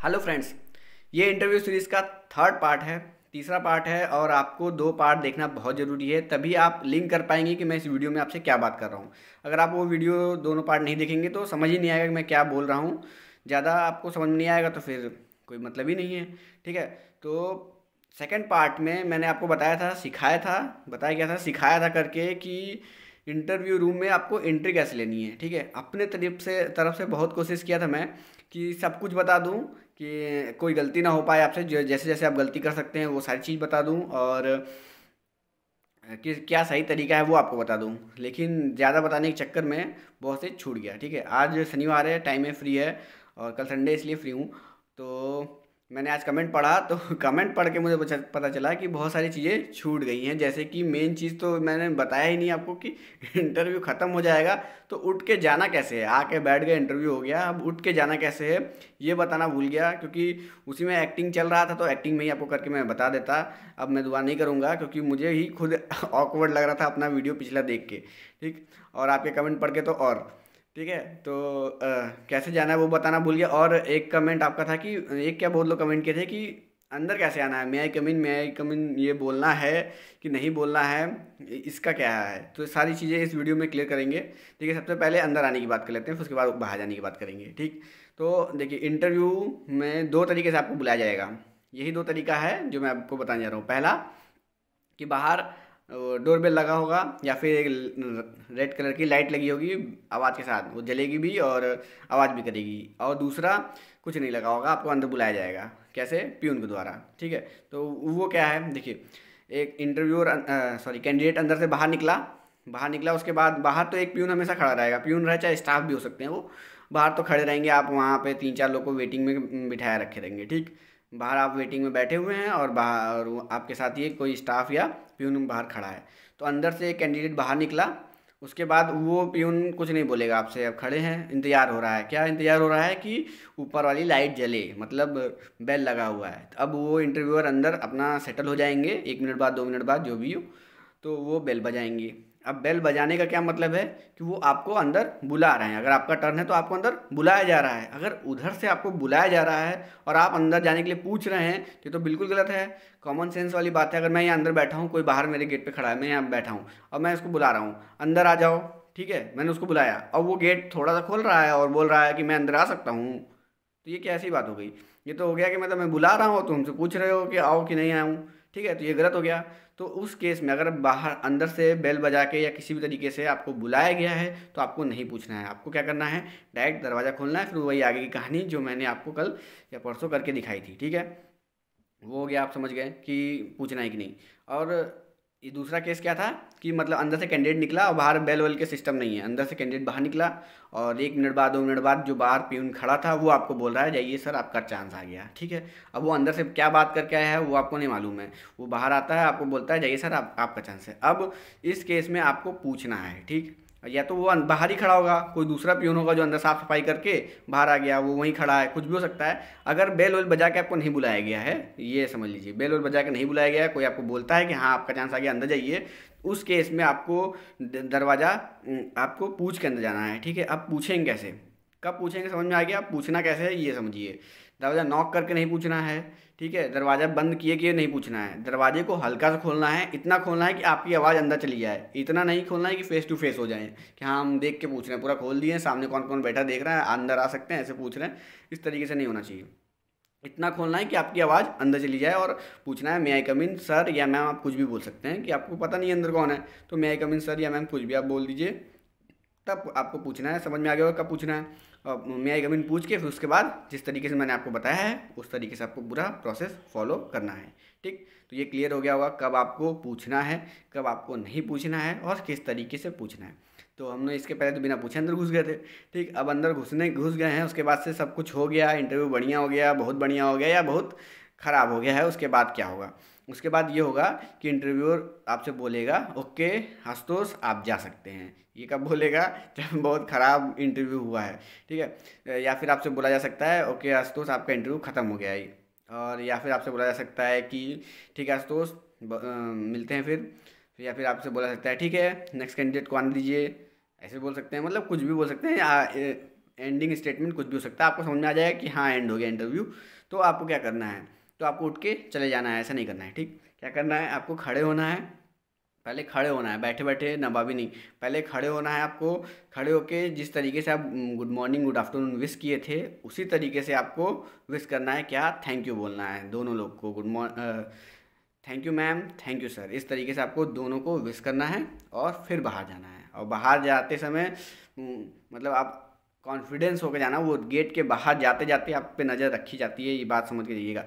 Hello friends, ये interview series का third part है। तीसरा पार्ट है और आपको दो पार्ट देखना बहुत ज़रूरी है, तभी आप लिंक कर पाएंगे कि मैं इस वीडियो में आपसे क्या बात कर रहा हूँ। अगर आप वो वीडियो दोनों पार्ट नहीं देखेंगे तो समझ ही नहीं आएगा कि मैं क्या बोल रहा हूँ। ज़्यादा आपको समझ में नहीं आएगा तो फिर कोई मतलब ही नहीं है। ठीक है, तो सेकंड पार्ट में मैंने आपको बताया गया था सिखाया था करके कि इंटरव्यू रूम में आपको एंट्री कैसे लेनी है। ठीक है, अपने तरफ से बहुत कोशिश किया था मैं कि सब कुछ बता दूं कि कोई गलती ना हो पाए आपसे, जो जैसे जैसे आप गलती कर सकते हैं वो सारी चीज़ बता दूं और कि क्या सही तरीका है वो आपको बता दूं। लेकिन ज़्यादा बताने के चक्कर में बहुत से छूट गया। ठीक है, आज शनिवार है, टाइम है, फ्री है और कल संडे इसलिए फ्री हूँ। तो मैंने आज कमेंट पढ़ा तो कमेंट पढ़ के मुझे पता चला कि बहुत सारी चीज़ें छूट गई हैं। जैसे कि मेन चीज़ तो मैंने बताया ही नहीं आपको कि इंटरव्यू ख़त्म हो जाएगा तो उठ के जाना कैसे है। आके बैठ गए, इंटरव्यू हो गया, अब उठ के जाना कैसे है ये बताना भूल गया, क्योंकि उसी में एक्टिंग चल रहा था तो एक्टिंग में ही आपको करके मैं बता देता। अब मैं दोबारा नहीं करूँगा क्योंकि मुझे ही खुद ऑकवर्ड लग रहा था अपना वीडियो पिछला देख के। ठीक, और आपके कमेंट पढ़ के तो और ठीक है। तो कैसे जाना है वो बताना भूल गया। और एक कमेंट आपका था कि एक क्या बहुत लोग कमेंट किए थे कि अंदर कैसे आना है, मे आई कम इन ये बोलना है कि नहीं बोलना है, इसका क्या है। तो सारी चीज़ें इस वीडियो में क्लियर करेंगे। ठीक है, सबसे पहले अंदर आने की बात कर लेते हैं, फिर उसके बाद बाहर जाने की बात करेंगे। ठीक, तो देखिए इंटरव्यू में दो तरीके से आपको बुलाया जाएगा। यही दो तरीका है जो मैं आपको बताने जा रहा हूँ। पहला कि बाहर डोरबेल लगा होगा या फिर एक रेड कलर की लाइट लगी होगी, आवाज़ के साथ वो जलेगी भी और आवाज़ भी करेगी। और दूसरा कुछ नहीं लगा होगा, आपको अंदर बुलाया जाएगा। कैसे? प्यून के द्वारा। ठीक है, तो वो क्या है देखिए, एक कैंडिडेट अंदर से बाहर निकला उसके बाद बाहर तो एक प्यून हमेशा खड़ा रहेगा। प्यून रहे चाहे स्टाफ भी हो सकते हैं, वो बाहर तो खड़े रहेंगे। आप वहाँ पे तीन चार लोग को वेटिंग में बिठाया रखे रहेंगे। ठीक, बाहर आप वेटिंग में बैठे हुए हैं और बाहर आपके साथ ये कोई स्टाफ या प्यून बाहर खड़ा है। तो अंदर से एक कैंडिडेट बाहर निकला, उसके बाद वो प्यून कुछ नहीं बोलेगा आपसे। अब खड़े हैं, इंतज़ार हो रहा है। क्या इंतज़ार हो रहा है? कि ऊपर वाली लाइट जले, मतलब बेल लगा हुआ है। तो अब वो इंटरव्यूअर अंदर अपना सेटल हो जाएंगे, 1 मिनट बाद 2 मिनट बाद जो भी हो, तो वो बेल बजाएंगे। अब बेल बजाने का क्या मतलब है कि वो आपको अंदर बुला रहे हैं। अगर आपका टर्न है तो आपको अंदर बुलाया जा रहा है। अगर उधर से आपको बुलाया जा रहा है और आप अंदर जाने के लिए पूछ रहे हैं तो ये तो बिल्कुल गलत है। कॉमन सेंस वाली बात है। अगर मैं यहाँ अंदर बैठा हूँ, कोई बाहर मेरे गेट पे खड़ा है, मैं यहाँ बैठा हूँ और मैं इसको बुला रहा हूँ अंदर आ जाओ। ठीक है, मैंने उसको बुलाया और वो गेट थोड़ा सा खोल रहा है और बोल रहा है कि मैं अंदर आ सकता हूँ, तो ये कैसी बात हो गई? ये तो हो गया कि मतलब मैं बुला रहा हूँ तो हमसे पूछ रहे हो कि आओ कि नहीं आऊँ। ठीक है, तो ये गलत हो गया। तो उस केस में अगर बाहर अंदर से बेल बजा के या किसी भी तरीके से आपको बुलाया गया है तो आपको नहीं पूछना है। आपको क्या करना है, डायरेक्ट दरवाज़ा खोलना है। फिर वही आगे की कहानी जो मैंने आपको कल या परसों करके दिखाई थी। ठीक है, वो हो गया, आप समझ गए कि पूछना है कि नहीं। और ये दूसरा केस क्या था कि मतलब अंदर से कैंडिडेट निकला और बाहर बेल वेल के सिस्टम नहीं है। अंदर से कैंडिडेट बाहर निकला और 1 मिनट बाद 2 मिनट बाद जो बाहर प्यून खड़ा था वो आपको बोल रहा है जाइए सर आपका चांस आ गया। ठीक है, अब वो अंदर से क्या बात करके आया है वो आपको नहीं मालूम है। वो बाहर आता है, आपको बोलता है जाइए सर आपका चांस है। अब इस केस में आपको पूछना है। ठीक, या तो वो बाहर ही खड़ा होगा, कोई दूसरा पियून होगा जो अंदर साफ सफाई करके बाहर आ गया, वो वहीं खड़ा है, कुछ भी हो सकता है। अगर बेल वेल बजा के आपको नहीं बुलाया गया है, ये समझ लीजिए, बेल वेल बजा के नहीं बुलाया गया है, कोई आपको बोलता है कि हाँ आपका चांस आ गया अंदर जाइए, उस केस में आपको दरवाज़ा आपको पूछ के अंदर जाना है। ठीक है, अब पूछेंगे कैसे, कब पूछेंगे समझ में आ गया। अब पूछना कैसे है ये समझिए। दरवाज़ा नॉक करके नहीं पूछना है। ठीक है, दरवाज़ा बंद किए नहीं पूछना है। दरवाजे को हल्का सा खोलना है, इतना खोलना है कि आपकी आवाज़ अंदर चली जाए। इतना नहीं खोलना है कि फेस टू फेस हो जाए कि हाँ हम देख के पूछ रहे हैं, पूरा खोल दिए, सामने कौन कौन बैठा देख रहा है, अंदर आ सकते हैं ऐसे पूछ रहे हैं। इस तरीके से नहीं होना चाहिए। इतना खोलना है कि आपकी आवाज़ अंदर चली जाए और पूछना है मे आई कम इन सर या मैम। आप कुछ भी बोल सकते हैं कि आपको पता नहीं अंदर कौन है, तो मे आई कम इन सर या मैम कुछ भी आप बोल दीजिए। तब आपको पूछना है, समझ में आ गया होगा कब पूछना है। और मे आई कम इन पूछ के फिर उसके बाद जिस तरीके से मैंने आपको बताया है उस तरीके से आपको पूरा प्रोसेस फॉलो करना है। ठीक, तो ये क्लियर हो गया होगा कब आपको पूछना है, कब आपको नहीं पूछना है और किस तरीके से पूछना है। तो हमने इसके पहले तो बिना पूछे अंदर घुस गए थे। ठीक, अब अंदर घुस गए हैं, उसके बाद से सब कुछ हो गया, इंटरव्यू बढ़िया हो गया, बहुत बढ़िया हो गया या बहुत ख़राब हो गया है। उसके बाद क्या होगा? उसके बाद ये होगा कि इंटरव्यूअर आपसे बोलेगा ओके आशुतोष आप जा सकते हैं। ये कब बोलेगा? जब बहुत ख़राब इंटरव्यू हुआ है। ठीक है, या फिर आपसे बोला जा सकता है ओके आशुतोष आपका इंटरव्यू ख़त्म हो गया है। और या फिर आपसे बोला जा सकता है कि ठीक है आशुतोष मिलते हैं फिर। या फिर आपसे बोला जा सकता है ठीक है नेक्स्ट कैंडिडेट को आने दीजिए। ऐसे बोल सकते हैं, मतलब कुछ भी बोल सकते हैं। एंडिंग स्टेटमेंट कुछ भी हो सकता है, आपको समझ में आ जाएगा कि हाँ एंड हो गया इंटरव्यू। तो आपको क्या करना है, तो आपको उठ के चले जाना है, ऐसा नहीं करना है। ठीक, क्या करना है, आपको खड़े होना है, पहले खड़े होना है, बैठे बैठे नवाबी नहीं, पहले खड़े होना है आपको। खड़े होके जिस तरीके से आप good morning good afternoon wish किए थे उसी तरीके से आपको विश करना है। क्या, थैंक यू बोलना है दोनों लोग को, good morning, thank you ma'am, thank you sir, इस तरीके से आपको दोनों को विश करना है और फिर बाहर जाना है। और बाहर जाते समय मतलब आप कॉन्फिडेंस होकर जाना, वो गेट के बाहर जाते जाते आप पे नज़र रखी जाती है, ये बात समझ के जाइएगा।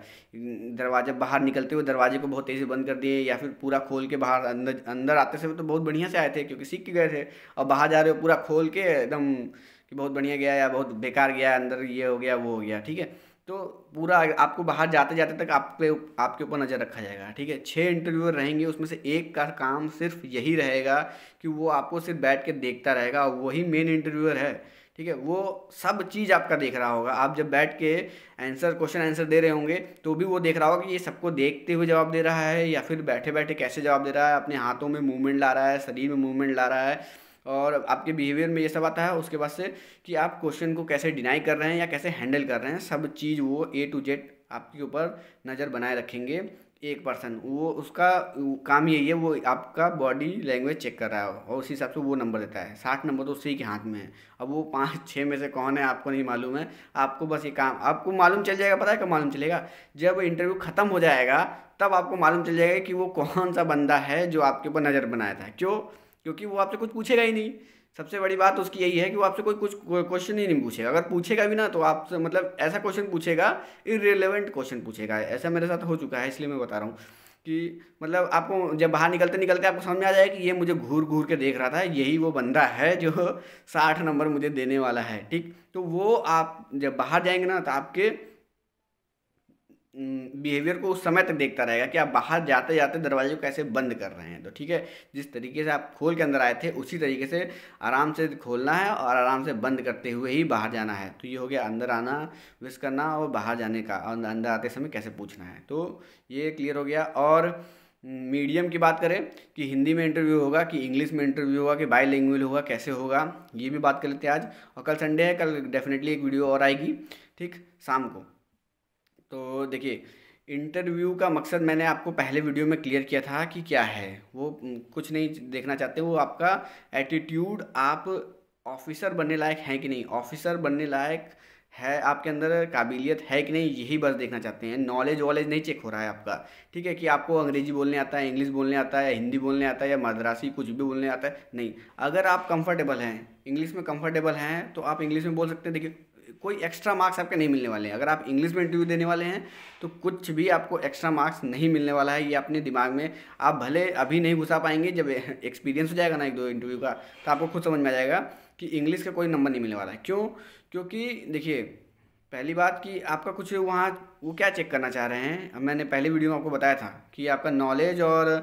दरवाजे बाहर निकलते हुए दरवाजे को बहुत तेज़ी से बंद कर दिए या फिर पूरा खोल के बाहर, अंदर अंदर आते समय तो बहुत बढ़िया से आए थे क्योंकि सीख के गए थे, और बाहर जा रहे हो पूरा खोल के एकदम कि बहुत बढ़िया गया या बहुत बेकार गया, अंदर ये हो गया वो हो गया। ठीक है, तो पूरा आपको बाहर जाते जाते तक आपके ऊपर नज़र रखा जाएगा। ठीक है, 6 इंटरव्यूअर रहेंगे, उसमें से एक का काम सिर्फ यही रहेगा कि वो आपको सिर्फ बैठ के देखता रहेगा, और वही मेन इंटरव्यूअर है। ठीक है, वो सब चीज़ आपका देख रहा होगा, आप जब बैठ के क्वेश्चन आंसर दे रहे होंगे तो भी वो देख रहा होगा कि ये सबको देखते हुए जवाब दे रहा है या फिर बैठे बैठे कैसे जवाब दे रहा है, अपने हाथों में मूवमेंट ला रहा है, शरीर में मूवमेंट ला रहा है, और आपके बिहेवियर में ये सब आता है। उसके बाद से कि आप क्वेश्चन को कैसे डिनाई कर रहे हैं या कैसे हैंडल कर रहे हैं, सब चीज़ वो ए टू जेड आपके ऊपर नज़र बनाए रखेंगे। एक पर्सन वो उसका काम यही है, वो आपका बॉडी लैंग्वेज चेक कर रहा है और उस हिसाब से वो नंबर देता है। 60 नंबर तो उसी के हाथ में है। अब वो 5-6 में से कौन है आपको नहीं मालूम है, आपको बस ये काम आपको मालूम चल जाएगा। पता है कब मालूम चलेगा, जब इंटरव्यू ख़त्म हो जाएगा तब आपको मालूम चल जाएगा कि वो कौन सा बंदा है जो आपके ऊपर नज़र बनाया था। क्यों, क्योंकि वो आपसे कुछ पूछेगा ही नहीं। सबसे बड़ी बात उसकी यही है कि वो आपसे कोई कुछ क्वेश्चन ही नहीं पूछेगा, अगर पूछेगा भी ना तो आपसे मतलब ऐसा क्वेश्चन पूछेगा, इररिलेवेंट क्वेश्चन पूछेगा। ऐसा मेरे साथ हो चुका है, इसलिए मैं बता रहा हूँ कि मतलब आपको जब बाहर निकलते निकलते आपको समझ में आ जाए कि ये मुझे घूर घूर के देख रहा था, यही वो बंदा है जो 60 नंबर मुझे देने वाला है। ठीक, तो वो आप जब बाहर जाएंगे ना तो आपके बिहेवियर को उस समय तक देखता रहेगा कि आप बाहर जाते जाते दरवाजे को कैसे बंद कर रहे हैं। तो ठीक है, जिस तरीके से आप खोल के अंदर आए थे उसी तरीके से आराम से खोलना है और आराम से बंद करते हुए ही बाहर जाना है। तो ये हो गया अंदर आना, विश करना और बाहर जाने का, और अंदर आते समय कैसे पूछना है। तो ये क्लियर हो गया। और मीडियम की बात करें कि हिंदी में इंटरव्यू होगा कि इंग्लिश में इंटरव्यू होगा कि बाईलिंगुअल होगा, कैसे होगा, ये भी बात कर लेते हैं आज। और कल संडे है, कल डेफिनेटली एक वीडियो और आएगी, ठीक, शाम को। तो देखिए, इंटरव्यू का मकसद मैंने आपको पहले वीडियो में क्लियर किया था कि क्या है वो। कुछ नहीं देखना चाहते, वो आपका एटीट्यूड, आप ऑफिसर बनने लायक हैं कि नहीं, ऑफिसर बनने लायक है आपके अंदर काबिलियत है कि नहीं, यही बस देखना चाहते हैं। नॉलेज वॉलेज नहीं चेक हो रहा है आपका। ठीक है, कि आपको अंग्रेजी बोलने आता है, इंग्लिश बोलने आता है, हिंदी बोलने आता है या मद्रासी कुछ भी बोलने आता है, नहीं। अगर आप कंफर्टेबल हैं, इंग्लिश में कंफर्टेबल हैं तो आप इंग्लिश में बोल सकते हैं। देखिए, कोई एक्स्ट्रा मार्क्स आपके नहीं मिलने वाले हैं। अगर आप इंग्लिश में इंटरव्यू देने वाले हैं तो कुछ भी आपको एक्स्ट्रा मार्क्स नहीं मिलने वाला है, ये अपने दिमाग में आप भले अभी नहीं घुसा पाएंगे, जब एक्सपीरियंस हो जाएगा ना 1-2 इंटरव्यू का तो आपको खुद समझ में आ जाएगा कि इंग्लिश का कोई नंबर नहीं मिलने वाला है। क्यों, क्योंकि देखिए, पहली बात कि आपका कुछ वहाँ वो क्या चेक करना चाह रहे हैं, अब मैंने पहले वीडियो में आपको बताया था कि आपका नॉलेज और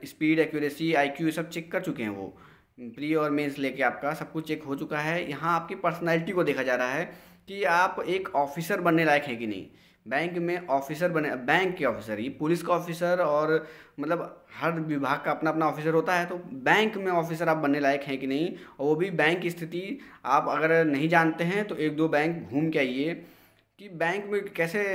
स्पीड, एक्यूरेसी, आईक्यू ये सब चेक कर चुके हैं वो। प्री और मेंस लेके आपका सब कुछ चेक हो चुका है। यहाँ आपकी पर्सनैलिटी को देखा जा रहा है कि आप एक ऑफिसर बनने लायक हैं कि नहीं। बैंक में ऑफिसर बने, बैंक के ऑफिसर, ये पुलिस का ऑफिसर और मतलब हर विभाग का अपना अपना ऑफिसर होता है, तो बैंक में ऑफिसर आप बनने लायक हैं कि नहीं। और वो भी बैंक की स्थिति आप अगर नहीं जानते हैं तो 1-2 बैंक घूम के आइए कि बैंक में कैसे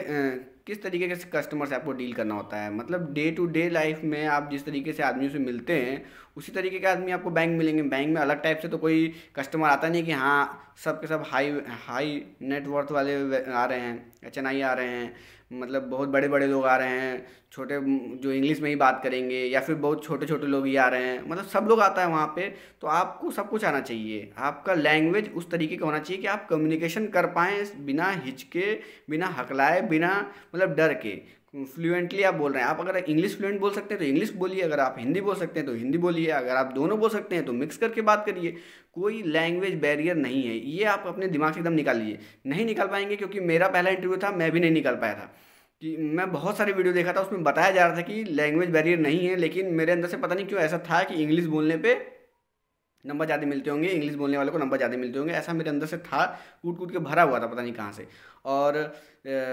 किस तरीके के कस्टमर से आपको डील करना होता है। मतलब डे टू डे लाइफ में आप जिस तरीके से आदमियों से मिलते हैं उसी तरीके के आदमी आपको बैंक मिलेंगे। बैंक में अलग टाइप से तो कोई कस्टमर आता नहीं कि हाँ सब के सब हाई हाई नेटवर्थ वाले आ रहे हैं, एचएनआई आ रहे हैं, मतलब बहुत बड़े बड़े लोग आ रहे हैं, छोटे जो इंग्लिश में ही बात करेंगे, या फिर बहुत छोटे छोटे लोग ही आ रहे हैं, मतलब सब लोग आता है वहाँ पे। तो आपको सब कुछ आना चाहिए, आपका लैंग्वेज उस तरीके का होना चाहिए कि आप कम्युनिकेशन कर पाएँ बिना हिचके, बिना हकलाए, बिना मतलब डर के। फ्लुएंटली आप बोल रहे हैं, आप अगर इंग्लिश फ्लुएंट बोल सकते हैं तो इंग्लिश बोलिए, अगर आप हिंदी बोल सकते हैं तो हिंदी बोलिए, अगर आप दोनों बोल सकते हैं तो मिक्स करके बात करिए। कोई लैंग्वेज बैरियर नहीं है, ये आप अपने दिमाग से एकदम निकाल लीजिए। नहीं निकाल पाएंगे, क्योंकि मेरा पहला इंटरव्यू था, मैं भी नहीं निकाल पाया था। कि मैं बहुत सारे वीडियो देखा था, उसमें बताया जा रहा था कि लैंग्वेज बैरियर नहीं है, लेकिन मेरे अंदर से पता नहीं क्यों ऐसा था कि इंग्लिश बोलने पे नंबर ज़्यादा मिलते होंगे, इंग्लिश बोलने वाले को नंबर ज़्यादा मिलते होंगे, ऐसा मेरे अंदर से था, कूट कूट के भरा हुआ था पता नहीं कहाँ से। और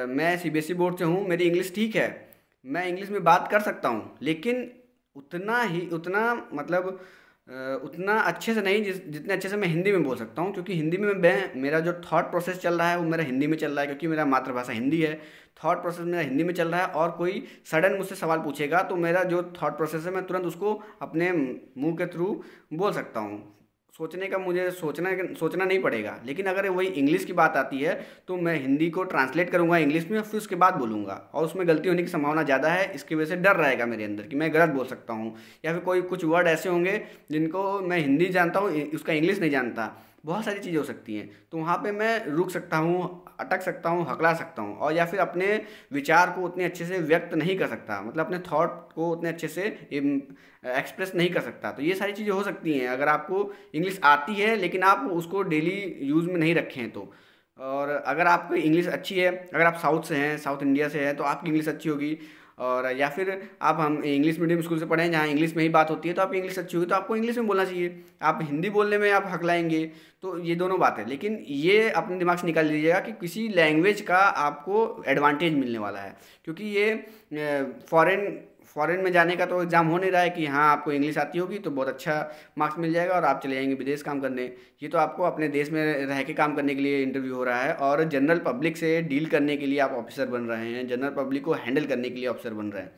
मैं सीबीएसई बोर्ड से हूँ, मेरी इंग्लिश ठीक है, मैं इंग्लिश में बात कर सकता हूँ, लेकिन उतना ही उतना मतलब उतना अच्छे से नहीं जितने अच्छे से मैं हिंदी में बोल सकता हूँ, क्योंकि हिंदी में मेरा जो थॉट प्रोसेस चल रहा है वो मेरा हिंदी में चल रहा है, क्योंकि मेरा मातृभाषा हिंदी है। थॉट प्रोसेस मेरा हिंदी में चल रहा है, और कोई सडन मुझसे सवाल पूछेगा तो मेरा जो थॉट प्रोसेस है मैं तुरंत उसको अपने मुंह के थ्रू बोल सकता हूँ। सोचने का मुझे सोचना नहीं पड़ेगा। लेकिन अगर वही इंग्लिश की बात आती है तो मैं हिंदी को ट्रांसलेट करूँगा इंग्लिश में, फिर उसके बाद बोलूँगा, और उसमें गलती होने की संभावना ज़्यादा है। इसकी वजह से डर रहेगा मेरे अंदर कि मैं गलत बोल सकता हूँ, या फिर कोई कुछ वर्ड ऐसे होंगे जिनको मैं हिंदी जानता हूँ, उसका इंग्लिश नहीं जानता। बहुत सारी चीज़ें हो सकती हैं, तो वहाँ पे मैं रुक सकता हूँ, अटक सकता हूँ, हकला सकता हूँ, और या फिर अपने विचार को उतने अच्छे से व्यक्त नहीं कर सकता, मतलब अपने थॉट को उतने अच्छे से एक्सप्रेस नहीं कर सकता। तो ये सारी चीज़ें हो सकती हैं अगर आपको इंग्लिश आती है लेकिन आप उसको डेली यूज़ में नहीं रखे हैं तो। और अगर आपको इंग्लिश अच्छी है, अगर आप साउथ से हैं, साउथ इंडिया से हैं, तो आपकी इंग्लिश अच्छी होगी। और या फिर आप हम इंग्लिश मीडियम स्कूल से पढ़े हैं जहाँ इंग्लिश में ही बात होती है, तो आपकी इंग्लिश अच्छी होगी, तो आपको इंग्लिश में बोलना चाहिए। आप हिंदी बोलने में आप हकलाएंगे, तो ये दोनों बातें। लेकिन ये अपने दिमाग से निकाल लीजिएगा कि किसी लैंग्वेज का आपको एडवांटेज मिलने वाला है, क्योंकि ये फॉरेन में जाने का तो एग्ज़ाम हो नहीं रहा है कि हाँ आपको इंग्लिश आती होगी तो बहुत अच्छा मार्क्स मिल जाएगा और आप चले जाएंगे विदेश काम करने। ये तो आपको अपने देश में रह के काम करने के लिए इंटरव्यू हो रहा है, और जनरल पब्लिक से डील करने के लिए आप ऑफिसर बन रहे हैं, जनरल पब्लिक को हैंडल करने के लिए ऑफिसर बन रहे हैं।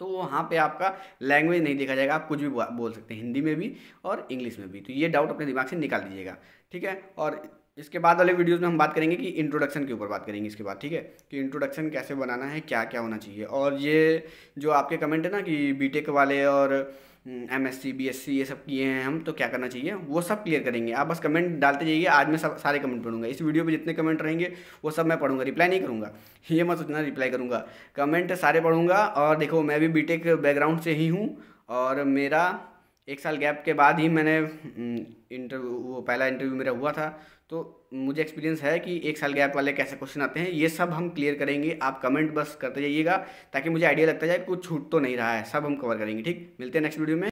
तो वहाँ पे आपका लैंग्वेज नहीं देखा जाएगा, आप कुछ भी बोल सकते हैं हिंदी में भी और इंग्लिश में भी। तो ये डाउट अपने दिमाग से निकाल दीजिएगा, ठीक है। और इसके बाद वाले वीडियोस में हम बात करेंगे कि इंट्रोडक्शन के ऊपर बात करेंगे इसके बाद, ठीक है, कि इंट्रोडक्शन कैसे बनाना है, क्या क्या होना चाहिए। और ये जो आपके कमेंट है ना कि बीटेक वाले और एमएससी बीएससी ये सब किए हैं हम, तो क्या करना चाहिए, वो सब क्लियर करेंगे। आप बस कमेंट डालते जाइए, आज मैं सब सारे कमेंट पढ़ूंगा। इस वीडियो पे जितने कमेंट रहेंगे वो सब मैं पढ़ूंगा, रिप्लाई नहीं करूंगा, ये मत सोचना रिप्लाई करूंगा। कमेंट सारे पढ़ूंगा। और देखो मैं भी बीटेक बैकग्राउंड से ही हूँ, और मेरा 1 साल गैप के बाद ही मैंने इंटरव्यू, वो पहला इंटरव्यू मेरा हुआ था, तो मुझे एक्सपीरियंस है कि 1 साल गैप वाले कैसे क्वेश्चन आते हैं। ये सब हम क्लियर करेंगे, आप कमेंट बस करते जाइएगा ताकि मुझे आइडिया लगता जाए कुछ छूट तो नहीं रहा है। सब हम कवर करेंगे, ठीक। मिलते हैं नेक्स्ट वीडियो में।